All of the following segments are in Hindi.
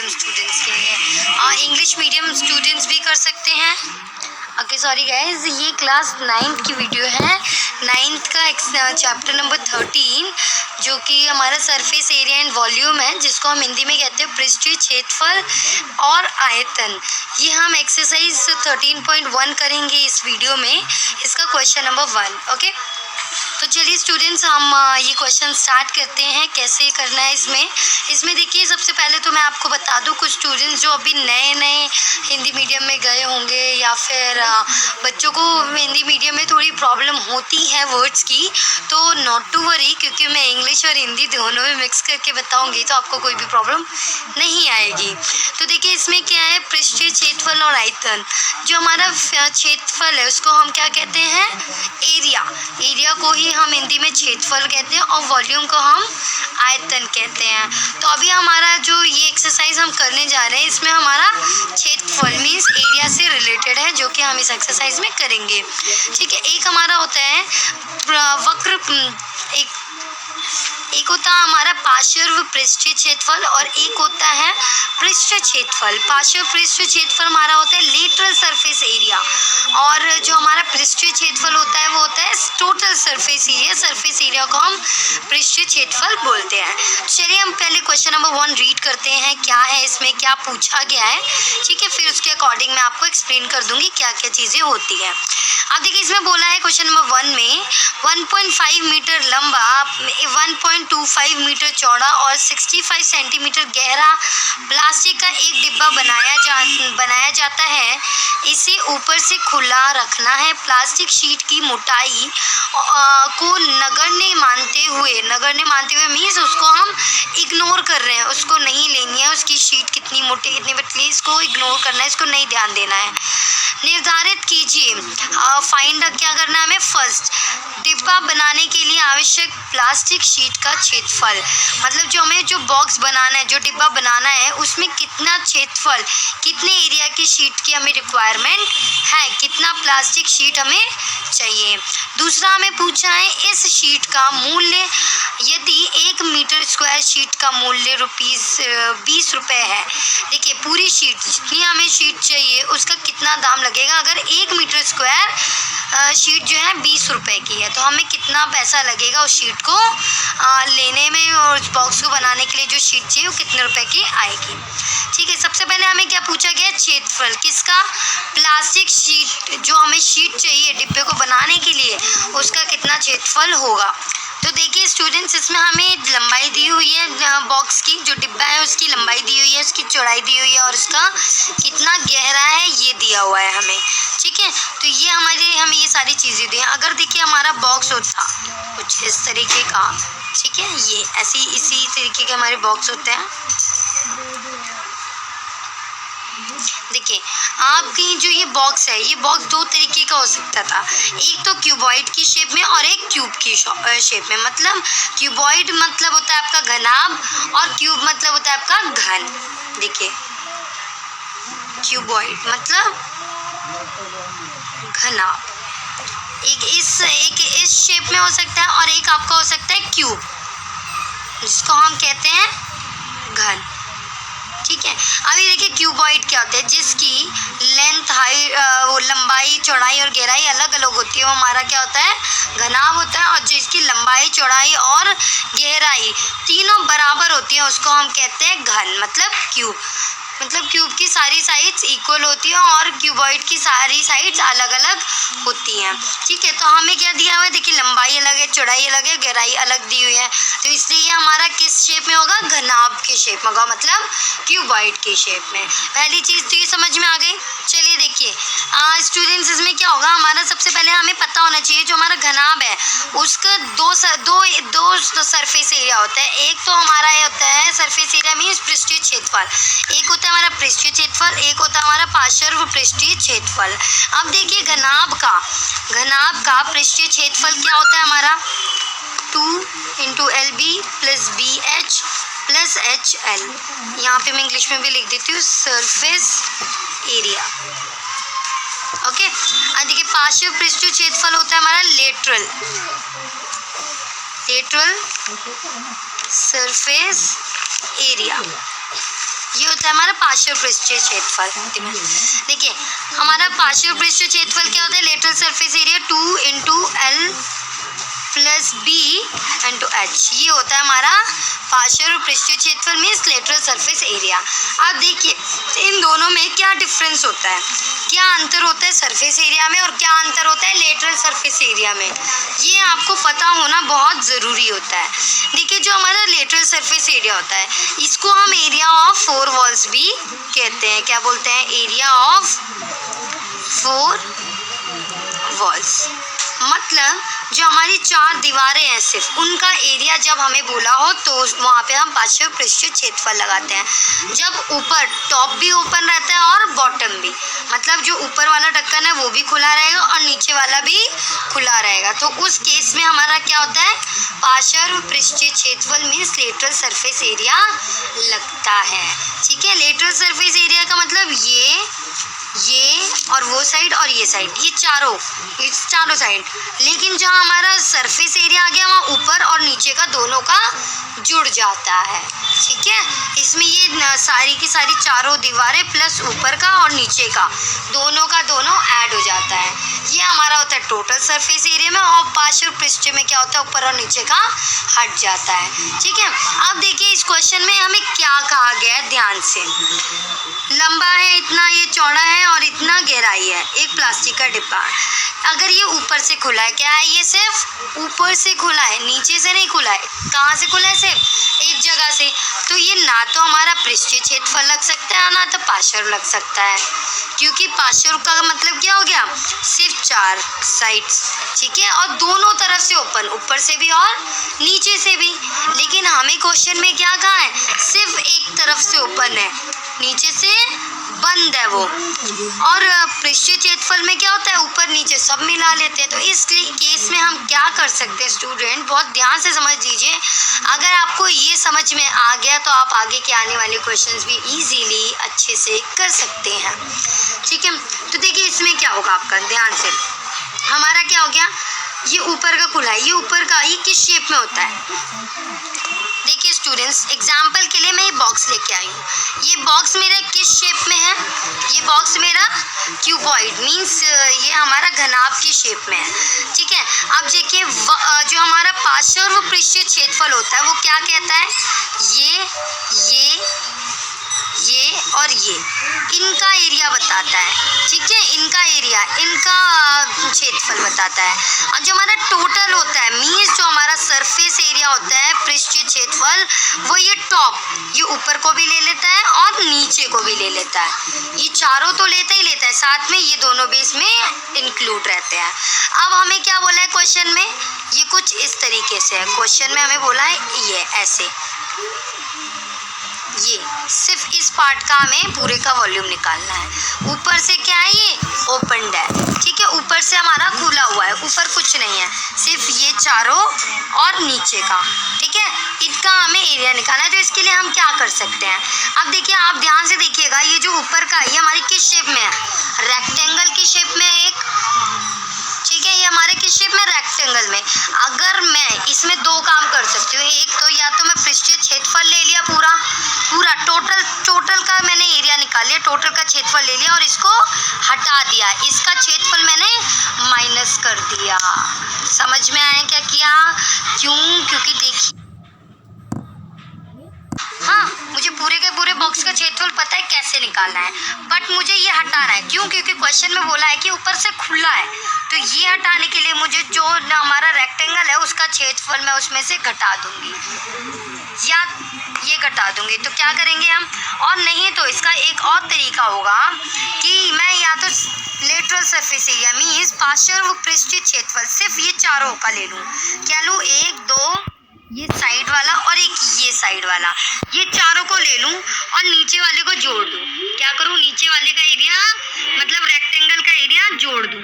मीडियम स्टूडेंट्स के लिए, और इंग्लिश मीडियम स्टूडेंट्स भी कर सकते हैं। ओके सॉरी गाइज, ये क्लास 9th की वीडियो है। 9th का चैप्टर नंबर 13 जो कि हमारा सरफेस एरिया एंड वॉल्यूम है, जिसको हम हिंदी में कहते हैं पृष्ठीय क्षेत्रफल और आयतन। ये हम एक्सरसाइज 13.1 करेंगे इस वीडियो में। इसका क्वेश्चन नंबर 1। ओके, तो चलिए स्टूडेंट्स, हम ये क्वेश्चन स्टार्ट करते हैं। कैसे करना है इसमें देखिए, सबसे पहले तो मैं आपको बता दूं, कुछ स्टूडेंट्स जो अभी नए हिंदी मीडियम में गए होंगे या फिर बच्चों को हिंदी मीडियम में थोड़ी प्रॉब्लम होती है वर्ड्स की, तो नॉट टू वरी, क्योंकि मैं इंग्लिश और हिंदी दोनों में मिक्स करके बताऊंगी, तो आपको कोई भी प्रॉब्लम नहीं आएगी। तो देखिए इसमें क्या है, पृष्ठीय क्षेत्रफल और आयतन। जो हमारा क्षेत्रफल है उसको हम क्या कहते हैं, एरिया को ही हम हिंदी में क्षेत्रफल कहते हैं, और वॉल्यूम को हम आयतन कहते हैं। तो अभी हमारा जो ये एक्सरसाइज हम करने जा रहे हैं, इसमें हमारा क्षेत्रफल मीन्स एरिया से रिलेटेड है, जो कि हम इस एक्सरसाइज में करेंगे। ठीक है, एक हमारा होता है वक्र, एक होता है हमारा पार्श्व पृष्ठीय क्षेत्रफल और एक होता है पृष्ठीय क्षेत्रफल। पार्श्व पृष्ठीय क्षेत्रफल हमारा होता है लेटरल सरफेस एरिया, और जो हमारा पृष्ठीय क्षेत्रफल होता है वो होता है total surface area. Surface area को हम पृष्ठीय क्षेत्रफल बोलते हैं। चलिए हम पहले क्वेश्चन नंबर 1 रीड करते हैं, क्या है इसमें, क्या पूछा गया है। ठीक है, फिर उसके अकॉर्डिंग मैं आपको एक्सप्लेन कर दूंगी क्या क्या चीज़ें होती हैं। अब देखिए इसमें बोला है क्वेश्चन नंबर 1 में 1.5 मीटर लंबा, 1.25 मीटर चौड़ा और 65 सेंटीमीटर गहरा प्लास्टिक का एक डिब्बा बनाया जाता है। इसे ऊपर से खुला रखना है। प्लास्टिक शीट की मोटाई को नगण्य मानते हुए मीन्स उसको हम इग्नोर कर रहे हैं, उसको नहीं लेनी है, उसकी शीट कितनी मोटी कितनी पतली, इसको इग्नोर करना है, इसको नहीं ध्यान देना है। निर्धारित कीजिए, फाइंड क्या करना है हमें, फर्स्ट डिब्बा बनाने के लिए आवश्यक प्लास्टिक शीट का क्षेत्रफल। मतलब जो हमें जो बॉक्स बनाना है, जो डिब्बा बनाना है, उसमें कितना क्षेत्रफल, कितने एरिया की शीट की हमें रिक्वायरमेंट है, कितना प्लास्टिक शीट हमें चाहिए। दूसरा हमें पूछा है इस शीट का मूल्य, यदि 1 मीटर स्क्वायर शीट का मूल्य ₹20 है। देखिए पूरी शीट, जितनी हमें शीट चाहिए उसका कितना दाम लगेगा। अगर 1 मीटर स्क्वायर शीट जो है 20 रुपये की है, तो हमें कितना पैसा लगेगा उस शीट को लेने में, और उस बॉक्स को बनाने के लिए जो शीट चाहिए वो कितने रुपए की आएगी। ठीक है, सबसे पहले हमें क्या पूछा गया, क्षेत्रफल किसका, प्लास्टिक शीट, जो हमें शीट चाहिए डिब्बे को बनाने के लिए, उसका कितना क्षेत्रफल होगा। तो देखिए स्टूडेंट्स, इसमें हमें लंबाई दी हुई है बॉक्स की, जो डिब्बा है उसकी लंबाई दी हुई है, उसकी चौड़ाई दी हुई है, और उसका कितना गहरा है ये दिया हुआ है हमें। ठीक है, तो ये हमें ये सारी चीज़ें दी हैं। अगर देखिए हमारा बॉक्स होता कुछ इस तरीके का, ठीक है, ये इसी तरीके के हमारे बॉक्स होते हैं। देखिए आपकी जो ये बॉक्स है, ये बॉक्स 2 तरीके का हो सकता था, एक तो क्यूबॉइड की शेप में और एक क्यूब की शेप में। मतलब क्यूबॉइड मतलब होता है आपका घनाभ, और क्यूब मतलब होता है आपका घन। देखिए क्यूबॉइड मतलब घनाभ, एक इस शेप में हो सकता है, और एक आपका हो सकता है क्यूब, जिसको हम कहते हैं घन। ठीक है, अभी देखिए क्यूबॉइड क्या होता है, जिसकी लेंथ, वो लंबाई, चौड़ाई और गहराई अलग अलग होती है, वो हमारा क्या होता है, घनाभ होता है। और जिसकी लंबाई, चौड़ाई और गहराई तीनों बराबर होती है, उसको हम कहते हैं घन, मतलब क्यूब। मतलब क्यूब की सारी साइड्स इक्वल होती है और क्यूबॉइड की सारी साइड्स अलग अलग होती हैं। ठीक है, तो हमें क्या दिया हुआ है, देखिए लंबाई अलग है, चौड़ाई अलग है, गहराई अलग दी हुई है, तो इसलिए ये हमारा किस शेप में होगा, घनाभ के शेप में होगा, मतलब क्यूबॉइड के शेप में। पहली चीज़ तो ये समझ में आ गई। चलिए देखिए स्टूडेंट्स, इसमें क्या होगा, हमारा सबसे पहले हमें पता होना चाहिए जो हमारा घनाभ है उसका दो सरफेस एरिया होता है। एक तो हमारा ये होता है सरफेस एरिया मीन्स पृष्ठीय क्षेत्रफल, एक होता है हमारा पृष्ठीय क्षेत्रफल, एक होता है हमारा पार्श्व पृष्ठीय क्षेत्रफल। अब देखिए घनाभ का पृष्ठीय क्षेत्रफल क्या होता है हमारा, 2 × LB + BH + HL। यहाँ पे मैं इंग्लिश में भी लिख देती हूँ, सरफेस एरिया। ओके, अब देखिए पार्श्व पृष्ठीय क्षेत्रफल होता है हमारा लेटरल सरफेस एरिया। ये होता है हमारा पार्श्व पृष्ठीय क्षेत्रफल। देखिए हमारा पार्श्व पृष्ठीय क्षेत्रफल क्या होता है, lateral surface area 2 into L plus B into H, ये होता है हमारा पार्श्व पृष्ठीय क्षेत्रफल मीन्स लेटरल सरफेस एरिया। अब देखिए इन दोनों में क्या डिफरेंस होता है, क्या अंतर होता है सरफेस एरिया में और क्या अंतर होता है लेटरल सरफेस एरिया में, ये आपको पता होना बहुत ज़रूरी होता है। देखिए जो हमारा लेटरल सरफेस एरिया होता है इसको हम एरिया ऑफ 4 वॉल्स भी कहते हैं। क्या बोलते हैं, एरिया ऑफ 4 वॉल्स, मतलब जो हमारी 4 दीवारें हैं सिर्फ उनका एरिया जब हमें बोला हो तो वहाँ पे हम पार्श्व पृष्ठीय क्षेत्रफल लगाते हैं। जब ऊपर टॉप भी ओपन रहता है और बॉटम भी, मतलब जो ऊपर वाला ढक्कन है वो भी खुला रहेगा और नीचे वाला भी खुला रहेगा, तो उस केस में हमारा क्या होता है, पार्श्व पृष्ठीय क्षेत्रफल मीन्स लेटरल सरफेस एरिया लगता है। ठीक है, लेटरल सरफेस एरिया का मतलब ये और वो साइड और ये साइड, ये चारों साइड। लेकिन जहाँ हमारा सरफेस एरिया आ गया वहाँ ऊपर और नीचे का दोनों का जुड़ जाता है। ठीक है, इसमें ये सारी की सारी चारों दीवारें प्लस ऊपर का और नीचे का दोनों ऐड हो जाता है। ये हमारा होता है टोटल सरफेस एरिया में, और पार्श्व पृष्ठ में क्या होता है, ऊपर और नीचे का हट जाता है। ठीक है, अब देखिए इस क्वेश्चन में हमें क्या कहा गया है, ध्यान से। लंबा है इतना, ये चौड़ा है और इतना गहराई है, एक प्लास्टिक का डिब्बा। अगर ये ऊपर से खुला है, क्या है, ये सिर्फ ऊपर से खुला है, नीचे से नहीं खुला है। कहाँ से खुला है, सिर्फ एक जगह से। तो ये ना तो हमारा पृष्ठीय क्षेत्रफल लग सकता है ना तो पार्श्व लग सकता है, क्योंकि पार्श्व का मतलब क्या हो गया, सिर्फ 4 साइड्स। ठीक है, और दोनों तरफ से ओपन, ऊपर से भी और नीचे से भी। लेकिन हमें क्वेश्चन में क्या कहा है, सिर्फ एक तरफ से ओपन है, नीचे से बंद है वो। और पृष्ठीय क्षेत्रफल में क्या होता है, ऊपर नीचे सब मिला लेते हैं। तो इस केस में हम क्या कर सकते हैं स्टूडेंट, बहुत ध्यान से समझ लीजिए। अगर आपको ये समझ में आ गया तो आप आगे के आने वाले क्वेश्चंस भी इजीली अच्छे से कर सकते हैं। ठीक है, तो देखिए इसमें क्या होगा आपका, ध्यान से। हमारा क्या हो गया, ये ऊपर का खुला है, ये ऊपर का, ये किस शेप में होता है। देखिए स्टूडेंट्स, एग्जाम्पल के लिए मैं ये बॉक्स लेके आई हूँ। ये बॉक्स मेरा किस शेप में है, ये बॉक्स मेरा क्यूबॉइड मीन्स ये हमारा घनाभ की शेप में है। ठीक है, अब देखिए जो हमारा पार्श्व पृष्ठीय क्षेत्रफल होता है वो क्या कहता है, ये और ये, इनका एरिया बताता है। ठीक है, इनका एरिया, इनका क्षेत्रफल बताता है। और जो हमारा टोटल होता है मीन्स जो हमारा सरफेस एरिया होता है पृष्ठीय क्षेत्रफल, वो ये टॉप, ये ऊपर को भी ले लेता है और नीचे को भी ले लेता है। ये चारों तो लेता ही लेता है, साथ में ये दोनों भी इसमें इंक्लूड रहते हैं। अब हमें क्या बोला है क्वेश्चन में, ये कुछ इस तरीके से है। क्वेश्चन में हमें बोला है ये ऐसे, ये सिर्फ इस पार्ट का हमें पूरे का वॉल्यूम निकालना है। ऊपर से क्या है, ये ओपनड है। ठीक है, ऊपर से हमारा खुला हुआ है, ऊपर कुछ नहीं है, सिर्फ ये चारों और नीचे का। ठीक है, इनका हमें एरिया निकालना है। तो इसके लिए हम क्या कर सकते हैं, अब देखिए आप ध्यान से देखिएगा, ये जो ऊपर का है ये हमारी किस शेप में है, रेक्टेंगल की शेप में एक। ठीक है, ये हमारे किस शेप में, रेक्टेंगल में। अगर मैं इसमें 2 काम कर सकती हूँ, एक तो या तो मैं पृष्ठीय क्षेत्रफल ले लिया पूरा टोटल का मैंने एरिया निकाल लिया, टोटल का क्षेत्रफल ले लिया और इसको हटा दिया, इसका क्षेत्रफल मैंने माइनस कर दिया। समझ में आया क्या किया, क्यों, क्योंकि देखिए हाँ, मुझे पूरे के पूरे बॉक्स का क्षेत्रफल पता है कैसे निकालना है, बट मुझे ये हटाना है। क्यों, क्योंकि क्वेश्चन में बोला है कि ऊपर से खुला है, तो ये हटाने के लिए मुझे जो हमारा रेक्टेंगल है उसका क्षेत्रफल मैं उसमें से घटा दूंगी या ये घटा दूंगी। तो क्या करेंगे हम, और नहीं तो इसका एक और तरीका होगा कि मैं या तो लेटरल सरफेस एरिया मीन्स पार्श्व पृष्ठीय क्षेत्रफल सिर्फ ये चारों का ले लूँ। क्या लूँ, 1 2 ये साइड वाला और एक ये साइड वाला, ये चारों को ले लूँ और नीचे वाले को जोड़ दूँ। क्या करूँ, नीचे वाले का एरिया मतलब रेक्टेंगल का एरिया जोड़ दूँ।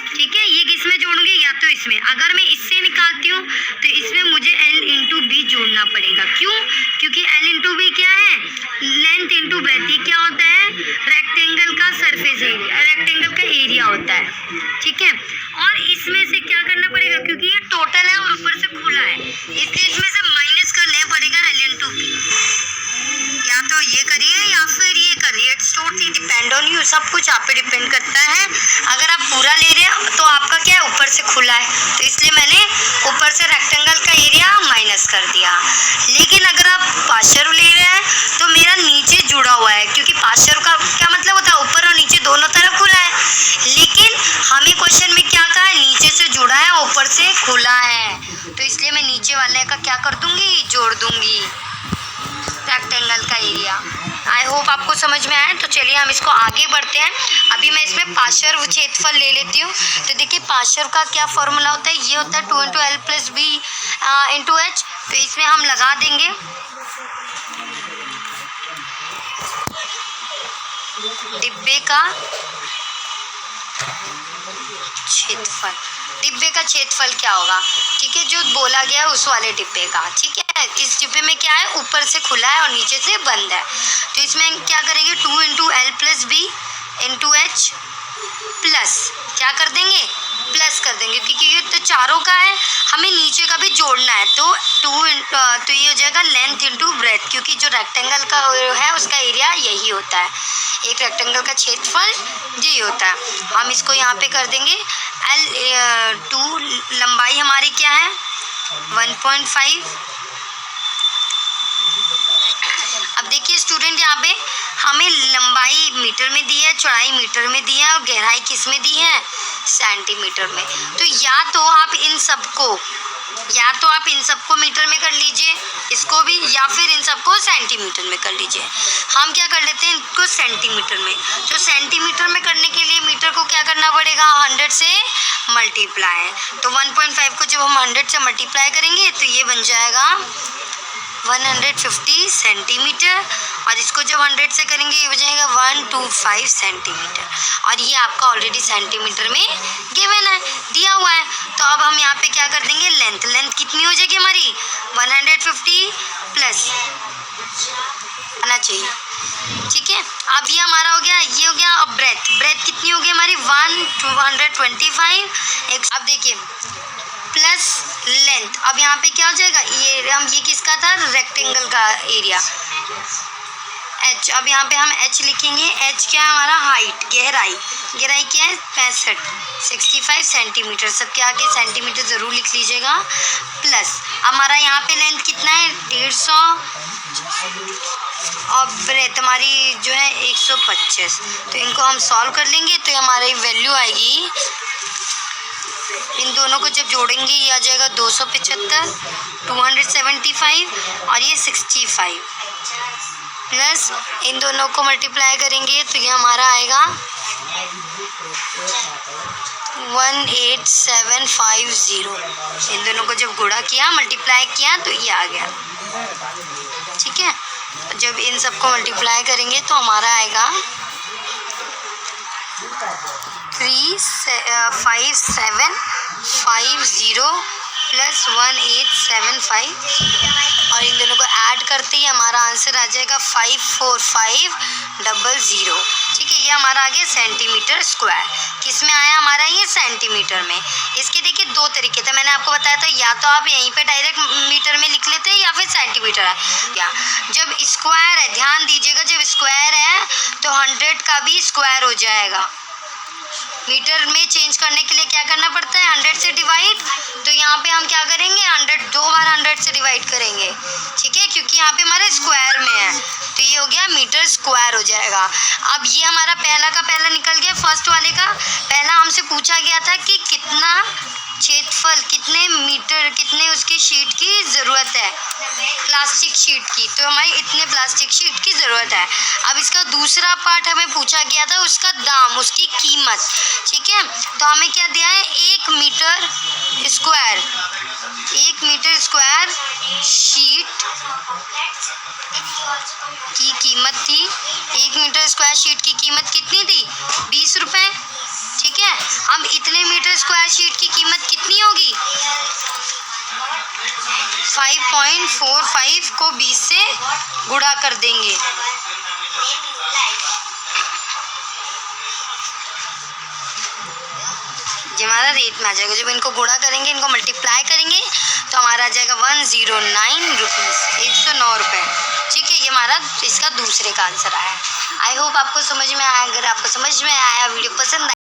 ठीक है, ये किस में जोड़ूंगी, या तो इसमें। अगर मैं इससे निकालती हूँ तो इसमें मुझे L इंटू बी जोड़ना पड़ेगा। क्यों, क्योंकि L इंटू बी क्या है, लेंथ इंटू ब्रेथ। ये क्या होता है, रेक्टेंगल का सरफेस एरिया, रेक्टेंगल का एरिया होता है। ठीक है, और इसमें से क्या करना पड़ेगा, क्योंकि ये टोटल है और ऊपर से खुला है, इसलिए इसमें से माइनस करना पड़ेगा L इंटू बी। या तो हो ये करिए या फिर ये करिए, it's totally depend on you, सब कुछ आप पे डिपेंड करता है। अगर आप पूरा ले रहे हैं तो आपका क्या है, ऊपर से खुला है, तो इसलिए मैंने ऊपर से रेक्टेंगल का एरिया माइनस कर दिया। लेकिन अगर आप पार्शियल ले रहे हैं तो मेरा नीचे जुड़ा हुआ है, क्योंकि पार्शियल का क्या मतलब होता है, ऊपर और नीचे दोनों तरफ खुला है। लेकिन हमें क्वेश्चन में क्या कहा है, नीचे से जुड़ा है, ऊपर से खुला है, तो इसलिए मैं नीचे वाले का क्या कर दूंगी, जोड़ दूंगी रेक्टेंगल का एरिया। आई होप आपको समझ में आया। तो चलिए हम इसको आगे बढ़ते हैं। अभी मैं इसमें पार्श्व क्षेत्रफल ले लेती हूँ। तो देखिए पार्श्व का क्या फॉर्मूला होता है, ये होता है 2 × L + B × H। तो इसमें हम लगा देंगे डिब्बे का क्षेत्रफल। डिब्बे का क्षेत्रफल क्या होगा, ठीक है, जो बोला गया है उस वाले डिब्बे का, ठीक है। इस डिब्बे में क्या है, ऊपर से खुला है और नीचे से बंद है, तो इसमें क्या करेंगे 2 × L + B × H प्लस क्या कर देंगे, प्लस कर देंगे, क्योंकि ये तो चारों का है, हमें नीचे का भी जोड़ना है। तो तो ये हो जाएगा लेंथ × ब्रेथ, क्योंकि जो रेक्टेंगल का है उसका एरिया यही होता है, एक रेक्टेंगल का क्षेत्रफल यही होता है। हम इसको यहाँ पे कर देंगे L2, लंबाई हमारी क्या है 1.5। अब देखिए स्टूडेंट, यहाँ पे हमें लंबाई मीटर में दी है, चौड़ाई मीटर में दी है और गहराई किस में दी है, सेंटीमीटर में। तो या तो आप इन सबको मीटर में कर लीजिए, इसको भी, या फिर इन सबको सेंटीमीटर में कर लीजिए। हम क्या कर लेते हैं इनको सेंटीमीटर में। तो सेंटीमीटर में करने के लिए मीटर को क्या करना पड़ेगा, 100 से मल्टीप्लाई। तो 1.5 को जब हम 100 से मल्टीप्लाई करेंगे तो ये बन जाएगा 150 सेंटीमीटर, और इसको जब 100 से करेंगे ये हो जाएगा 125 सेंटीमीटर, और ये आपका ऑलरेडी सेंटीमीटर में गिवन है, दिया हुआ है। तो अब हम यहाँ पे क्या कर देंगे, लेंथ कितनी हो जाएगी हमारी 150 प्लस आना चाहिए, ठीक है। अब ये हमारा हो गया, ये हो गया। अब ब्रेथ कितनी होगी हमारी 125। अब देखिए प्लस लेंथ, अब यहाँ पे क्या हो जाएगा, ये किसका था, रेक्टेंगल का एरिया H। अब यहाँ पे हम H लिखेंगे। H क्या है हमारा, हाइट, गहराई क्या है 65 सेंटीमीटर, सबके आगे सेंटीमीटर ज़रूर लिख लीजिएगा, प्लस हमारा यहाँ पे लेंथ कितना है 150, और ब्रेथ हमारी जो है 125। तो इनको हम सॉल्व कर लेंगे तो हमारी वैल्यू आएगी, इन दोनों को जब जोड़ेंगे ये आ जाएगा 275, 275 और ये 65, प्लस इन दोनों को मल्टीप्लाई करेंगे तो ये हमारा आएगा 18750। इन दोनों को जब गुणा किया, मल्टीप्लाई किया तो ये आ गया, ठीक है। जब इन सबको मल्टीप्लाई करेंगे तो हमारा आएगा 35750 प्लस 1875, और इन दोनों को ऐड करते ही हमारा आंसर आ जाएगा 54500, ठीक है। ये हमारा आ गया सेंटीमीटर स्क्वायर। किस में आया हमारा, ये सेंटीमीटर में। इसके देखिए दो तरीके थे, मैंने आपको बताया था, या तो आप यहीं पे डायरेक्ट मीटर में लिख लेते हैं या फिर सेंटीमीटर है। या जब स्क्वायर है, ध्यान दीजिएगा, जब स्क्वायर है तो 100 का भी स्क्वायर हो जाएगा। मीटर में चेंज करने के लिए क्या करना पड़ता है, 100 से डिवाइड। तो यहाँ पे हम क्या करेंगे, 100 दो बार 100 से डिवाइड करेंगे, ठीक है, क्योंकि यहाँ पे हमारे स्क्वायर में है। तो ये हो गया मीटर स्क्वायर हो जाएगा। अब ये हमारा पहला का पहला निकल गया, फर्स्ट वाले का पहला हमसे पूछा गया था कि कितना क्षेत्रफल, कितने मीटर, कितने उसकी शीट की ज़रूरत है, प्लास्टिक शीट की, तो हमारी इतने प्लास्टिक शीट की ज़रूरत है। अब इसका दूसरा पार्ट हमें पूछा गया था, उसका दाम, उसकी कीमत, ठीक है। तो हमें क्या दिया है, 1 मीटर स्क्वायर शीट की कीमत थी। 1 मीटर स्क्वायर शीट की कीमत कितनी थी, 20 रुपये, ठीक है। अब इतने मीटर स्क्वायर शीट की कीमत कितनी होगी, 5.45 को 20 से गुणा कर देंगे, ये हमारा रेट में आ जाएगा। जब इनको गुणा करेंगे, इनको मल्टीप्लाई करेंगे तो हमारा आ जाएगा 109 रुपीज़, 109 रुपये, ठीक है। ये ये हमारा इसका दूसरे का आंसर आया। आई होप आपको समझ में आया। अगर आपको समझ में आया